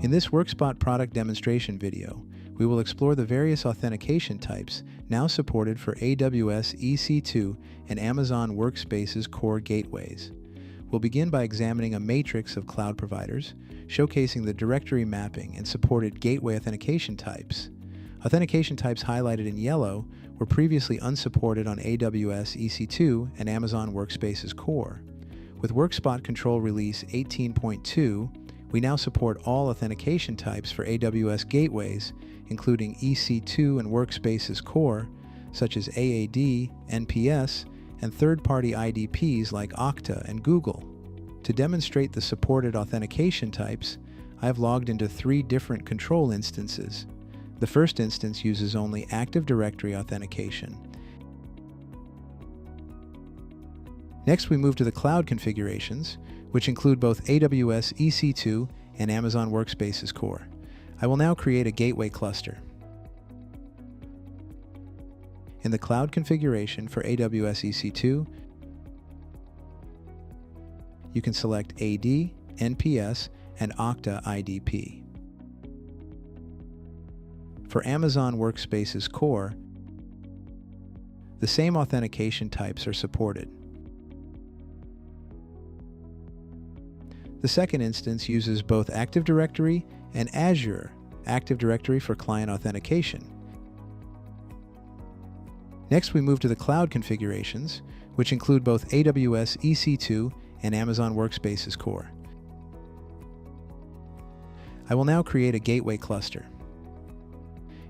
In this Workspot product demonstration video, we will explore the various authentication types now supported for AWS EC2 and Amazon Workspaces core gateways. We'll begin by examining a matrix of cloud providers, showcasing the directory mapping and supported gateway authentication types. Authentication types highlighted in yellow were previously unsupported on AWS EC2 and Amazon Workspaces core. With Workspot Control Release 18.2, we now support all authentication types for AWS gateways, including EC2 and Workspaces core, such as AAD, NPS, and third-party IDPs like Okta and Google. To demonstrate the supported authentication types, I've logged into 3 different control instances. The first instance uses only Active Directory authentication. Next, we move to the cloud configurations, which include both AWS EC2 and Amazon Workspaces core. I will now create a gateway cluster. In the cloud configuration for AWS EC2, you can select AD, NPS, and Okta IDP. For Amazon Workspaces core, the same authentication types are supported. The second instance uses both Active Directory and Azure Active Directory for client authentication. Next, we move to the cloud configurations, which include both AWS EC2 and Amazon Workspaces core. I will now create a gateway cluster.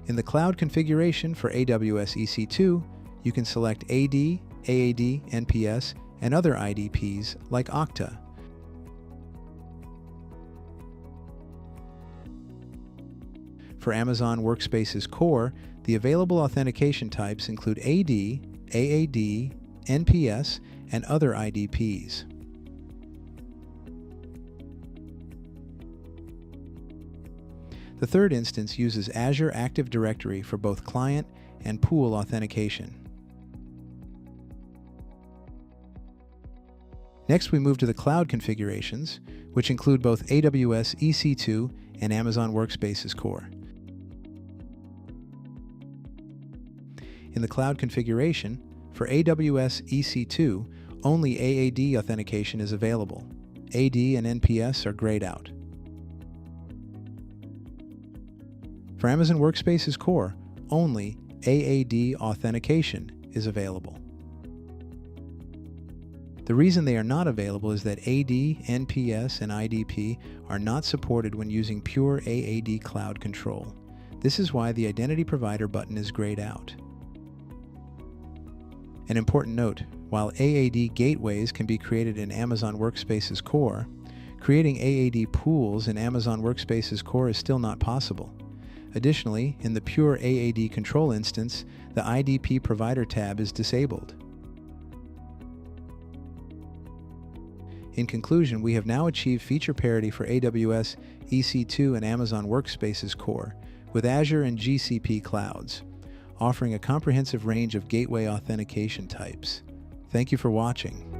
In the cloud configuration for AWS EC2, you can select AD, AAD, NPS, and other IDPs like Okta. For Amazon Workspaces core, the available authentication types include AD, AAD, NPS, and other IDPs. The third instance uses Azure Active Directory for both client and pool authentication. Next, we move to the cloud configurations, which include both AWS EC2 and Amazon Workspaces core. In the cloud configuration, for AWS EC2, only AAD authentication is available. AD and NPS are grayed out. For Amazon Workspaces core, only AAD authentication is available. The reason they are not available is that AD, NPS, and IDP are not supported when using pure AAD cloud control. This is why the Identity Provider button is grayed out. An important note, while AAD gateways can be created in Amazon Workspaces core, creating AAD pools in Amazon Workspaces core is still not possible. Additionally, in the pure AAD control instance, the IDP Provider tab is disabled. In conclusion, we have now achieved feature parity for AWS EC2 and Amazon Workspaces core with Azure and GCP clouds, offering a comprehensive range of gateway authentication types. Thank you for watching.